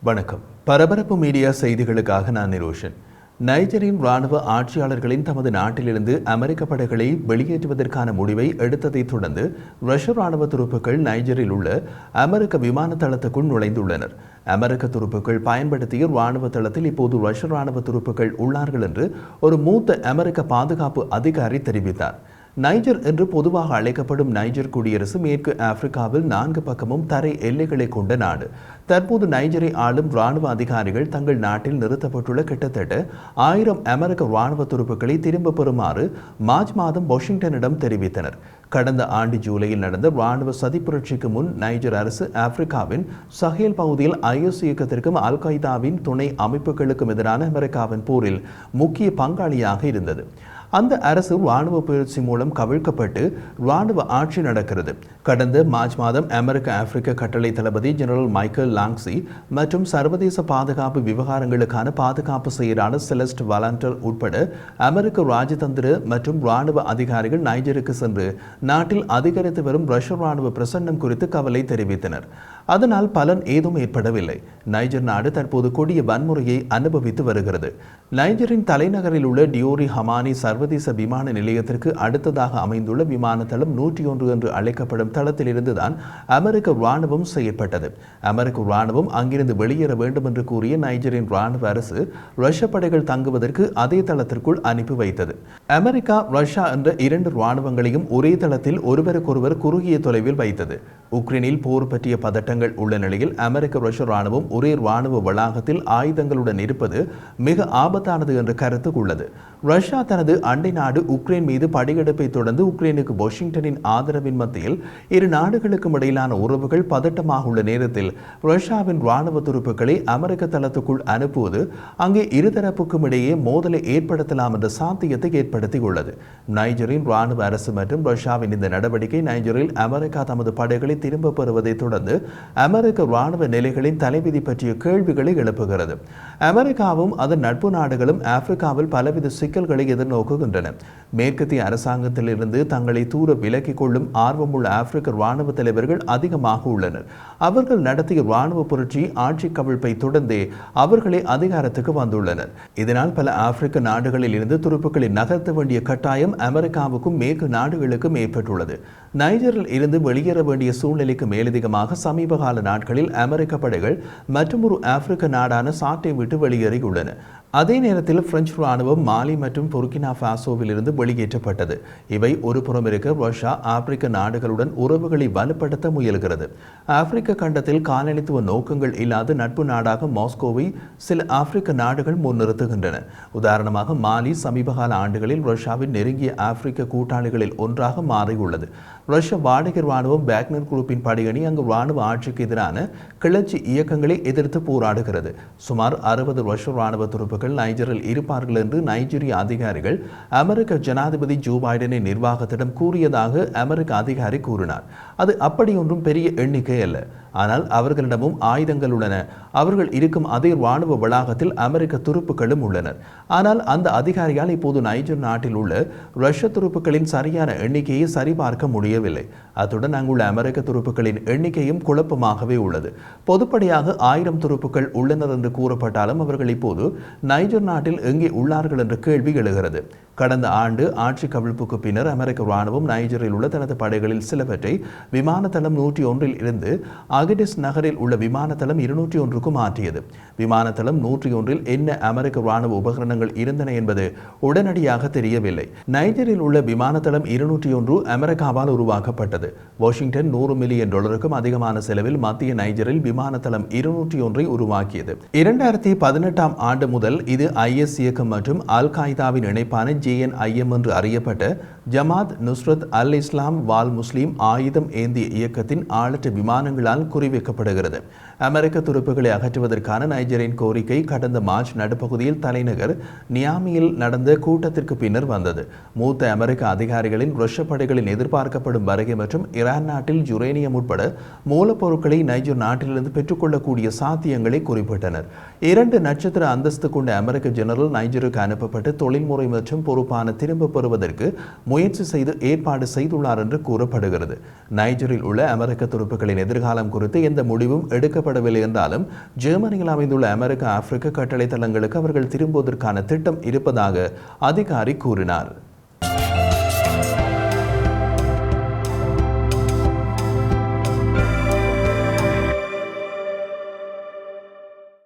வணக்கம். பரபரப்பு மீடியா செய்திகளுக்காக நான் நிரோஷன். நைஜரின் ராணுவ ஆட்சியாளர்களின் தமது நாட்டிலிருந்து அமெரிக்க படைகளை வெளியேற்றுவதற்கான முடிவை எடுத்ததைத் தொடர்ந்து ரஷ்ய ராணுவ துருப்புக்கள் நைஜரில் உள்ள அமெரிக்க விமான தளத்துக்குள் நுழைந்துள்ளனர். அமெரிக்க துருப்புக்கள் பயன்படுத்திய ராணுவ தளத்தில் இப்போது ரஷ்ய ராணுவ துருப்புக்கள் உள்ளார்கள் என்று ஒரு மூத்த அமெரிக்க பாதுகாப்பு அதிகாரி தெரிவித்தார். நைஜர் என்று பொதுவாக அழைக்கப்படும் நைஜர் குடியரசு மேற்கு ஆப்பிரிக்காவில் 4 பக்கமும் தரை எல்லைகளை கொண்ட நாடு. தற்போது நைஜரை ஆளும் ராணுவ அதிகாரிகள் தங்கள் நாட்டில் நிறுத்தப்பட்டுள்ள கிட்டத்தட்ட 1000 அமெரிக்க ராணுவ துருப்புக்களை திரும்ப பெறுமாறு மார்ச் மாதம் வாஷிங்டனிடம் தெரிவித்தனர். கடந்த ஆண்டு ஜூலையில் நடந்த ராணுவ சதிப்புரட்சிக்கு முன் நைஜர் அரசு ஆப்பிரிக்காவின் சஹேல் பகுதியில் IS இயக்கத்திற்கும் அல் qaeda-வின் துணை அமைப்புகளுக்கும் எதிரான அமெரிக்காவின் போரில் முக்கிய பங்காளியாக இருந்தது. அந்த அரசு ராணுவ பயிற்சி மூலம் கவிழ்க்கப்பட்டு ராணுவ ஆட்சி நடக்கிறது. கடந்த மார்ச் மாதம் அமெரிக்க ஆப்பிரிக்க கட்டளை தளபதி ஜெனரல் மைக்கேல் லாங்ஸி மற்றும் சர்வதேச பாதுகாப்பு விவகாரங்களுக்கான பாதுகாப்பு செயலாளர் செலஸ்ட் வாலண்டர் உட்பட அமெரிக்க ராஜதந்திர மற்றும் ராணுவ அதிகாரிகள் நைஜருக்கு சென்று நாட்டில் அதிகரித்து வரும் ரஷ்ய ராணுவ பிரசன்னம் குறித்து கவலை தெரிவித்தனர். அதனால் பலன் ஏதும் ஏற்படவில்லை. நைஜர் நாடு தற்போது கொடிய வன்முறையை அனுபவித்து வருகிறது. நைஜரின் தலைநகரில் உள்ள டியோரி ஹமானி சர்வதேச விமான நிலையத்திற்கு அடுத்ததாக அமைந்துள்ள விமான தளம் 101 என்று அழைக்கப்படும் தளத்தில் இருந்துதான் அமெரிக்க ராணுவம் செயற்பட்டது. அமெரிக்க ராணுவம் அங்கிருந்து வெளியேற வேண்டும் என்று கூறிய நைஜரின் ராணுவ அரசு ரஷ்ய படைகள் தங்குவதற்கு அதே தளத்திற்குள் அனுப்பி வைத்தது. அமெரிக்கா ரஷ்யா என்ற 2 ராணுவங்களையும் ஒரே தளத்தில் ஒருவருக்கொருவர் குறுகிய தொலைவில் வைத்தது. உக்ரைனில் போர் பற்றிய பதட்டங்கள் உள்ள நிலையில் அமெரிக்க ரஷ்ய ராணுவம் ஒரே ராணுவ வளாகத்தில் ஆயுதங்களுடன் இருப்பது மிக ஆபத்தானது என்ற கருத்து உள்ளது. ரஷ்யா தனது அண்டை நாடு உக்ரைன் மீது படையெடுப்பை தொடர்ந்து உக்ரைனுக்கு வாஷிங்டனின் ஆதரவின் மத்தியில் இரு நாடுகளுக்கும் இடையிலான உறவுகள் பதட்டமாக உள்ள நேரத்தில் ரஷ்யாவின் ராணுவ துருப்புக்களை அமெரிக்க தளத்துக்குள் அனுப்புவது அங்கே இருதரப்புக்கும் இடையே மோதலை ஏற்படுத்தலாம் என்ற சாத்தியத்தை ஏற்படுத்தியுள்ளது. நைஜரின் ராணுவ அரசு மற்றும் ரஷ்யாவின் இந்த நடவடிக்கை நைஜரில் அமெரிக்கா தமது படைகளை திரும்ப பெறுவதை தொடர்ந்து அமெரிக்க ராணுவ நிலைகளின் தலைவிதி பற்றிய கேள்விகளை எழுப்புகிறது. அமெரிக்காவும் அதன் நட்பு நாடுகளும் ஆப்பிரிக்காவில் பலவித சிக்கல்களை எதிர்நோக்குகின்றன. மேற்கத்திய அரசாங்கத்திலிருந்து தங்களை தூர விலக்கிக் கொள்ளும் ஆர்வமுள்ள ஆப்பிரிக்க ராணுவ தலைவர்கள் அதிகமாக உள்ளனர். அவர்கள் நடத்திய ராணுவ புரட்சி ஆட்சி கவிழ்ப்பை தொடர்ந்தே அவர்களே அதிகாரத்துக்கு வந்துள்ளனர். இதனால் பல ஆப்பிரிக்க நாடுகளில் இருந்து துருப்புக்களை நகர்த்த வேண்டிய கட்டாயம் அமெரிக்காவுக்கும் மேற்கு நாடுகளுக்கும் ஏற்பட்டுள்ளது. நைஜரில் இருந்து வெளியேற வேண்டிய சூழ்நிலைக்கு மேலதிகமாக சமீப கால நாட்களில் அமெரிக்க படைகள் மற்றொரு ஆப்பிரிக்க நாடான சாட்டை விட்டு வெளியேறியுள்ளன. அதே நேரத்தில் பிரெஞ்சு ராணுவம் மாலி மற்றும் புர்கினா ஃபாசோவில் இருந்து வெளியேற்றப்பட்டது. இவை ஒரு புறம் இருக்க ரஷ்யா ஆப்பிரிக்க நாடுகளுடன் உறவுகளை வலுப்படுத்த முயல்கிறது. ஆப்பிரிக்க கண்டத்தில் காலனித்துவ நோக்கங்கள் இல்லாத நட்பு நாடாக மாஸ்கோவை சில ஆப்பிரிக்க நாடுகள் முன்னிறுத்துகின்றன. உதாரணமாக மாலி சமீபகால ஆண்டுகளில் ரஷ்யாவின் நெருங்கிய ஆப்பிரிக்க கூட்டாளிகளில் ஒன்றாக மாறியுள்ளது. ரஷ்ய வாடகை ராணுவம் வேக்னர் குரூப்பின் படையணி அங்கு ராணுவ ஆட்சிக்கு எதிரான கிளர்ச்சி இயக்கங்களை எதிர்த்து போராடுகிறது. சுமார் 60 ரஷ்ய ராணுவ துருப்புகள் நைஜரில் இருப்பார்கள் என்று நைஜீரிய அதிகாரிகள் அமெரிக்க ஜனாதிபதி ஜோ பைடனின் நிர்வாகத்திடம் கூறியதாக அமெரிக்க அதிகாரி கூறினார். அது அப்படியொன்றும் பெரிய எண்ணிக்கை அல்ல. ஆனால் அவர்களிடமும் ஆயுதங்கள் உள்ளன. அவர்கள் இருக்கும் அதே ராணுவ வளாகத்தில் அமெரிக்க துருப்புக்களும் உள்ளனர். ஆனால் அந்த அதிகாரியால் இப்போது நைஜர் நாட்டில் உள்ள ரஷ்ய துருப்புக்களின் சரியான எண்ணிக்கையை சரிபார்க்க முடியவில்லை. அத்துடன் அங்குள்ள அமெரிக்க துருப்புக்களின் எண்ணிக்கையும் குழப்பமாகவே உள்ளது. பொதுப்படையாக 1000 துருப்புக்கள் உள்ளனர் என்று கூறப்பட்டாலும் அவர்கள் இப்போது நைஜர் நாட்டில் எங்கே உள்ளார்கள் என்ற கேள்வி எழுகிறது. கடந்த ஆண்டு ஆட்சி கவிழ்ப்புக்கு பின்னர் அமெரிக்க ராணுவம் நைஜரில் உள்ள தனது படைகளில் சிலவற்றை விமான தளம் 101 இருந்து அகடிஸ் நகரில் உள்ள விமான தளம் 201க்கு மாற்றியது. விமான தளம் 101 என்ன அமெரிக்க ராணுவ உபகரணங்கள் இருந்தன என்பது உடனடியாக தெரியவில்லை. நைஜரில் உள்ள விமான தளம் 201 அமெரிக்காவால் உருவாக்கப்பட்டது. வாஷிங்டன் $100 மில்லியன் அதிகமான செலவில் மத்திய நைஜரில் விமான தளம் 201 உருவாக்கியது. 2018ஆம் ஆண்டு முதல் இது IS இயக்கம் மற்றும் அல் qaeda-வின் இணைப்பான JNIM என்று அறியப்பட்ட ஜமாத் நுஸ்ரத் அல் இஸ்லாம் வால் முஸ்லீம் ஆயுதம் ஏந்திய இயக்கத்தின் ஆளற்ற விமானங்களால் குறிவைக்கப்படுகிறது. அமெரிக்க துருப்புகளை அகற்றுவதற்கான நைஜரின் கோரிக்கை கடந்த மார்ச் நடுப்பகுதியில் தலைநகர் நியாமியில் நடந்த கூட்டத்திற்கு பின்னர் வந்தது. மூத்த அமெரிக்க அதிகாரிகளின் ரஷ்ய படைகளின் எதிர்பார்க்கப்படும் வருகை மற்றும் ஈரான் நாட்டில் யுரேனியம் உட்பட மூலப்பொருட்களை நைஜர் நாட்டிலிருந்து பெற்றுக்கொள்ளக்கூடிய சாத்தியங்களை குறிப்பிட்டனர். 2 நட்சத்திர அந்தஸ்து கொண்ட அமெரிக்க ஜெனரல் நைஜருக்கு அனுப்பப்பட்டு தொழில்முறை மற்றும் பொறுப்பான திரும்ப பெறுவதற்கு முயற்சி செய்து ஏற்பாடு செய்துள்ளார் என்று கூறப்படுகிறது. நைஜரில் உள்ள அமெரிக்க துருப்புகளின் எதிர்காலம் குறித்து எந்த முடிவும் எடுக்கப்படவில்லை என்றாலும் ஜெர்மனியில் அமைந்துள்ள அமெரிக்க ஆப்பிரிக்க கட்டளை தளங்களுக்கு அவர்கள் திரும்புவதற்கான திட்டம் இருப்பதாக அதிகாரி கூறினார்.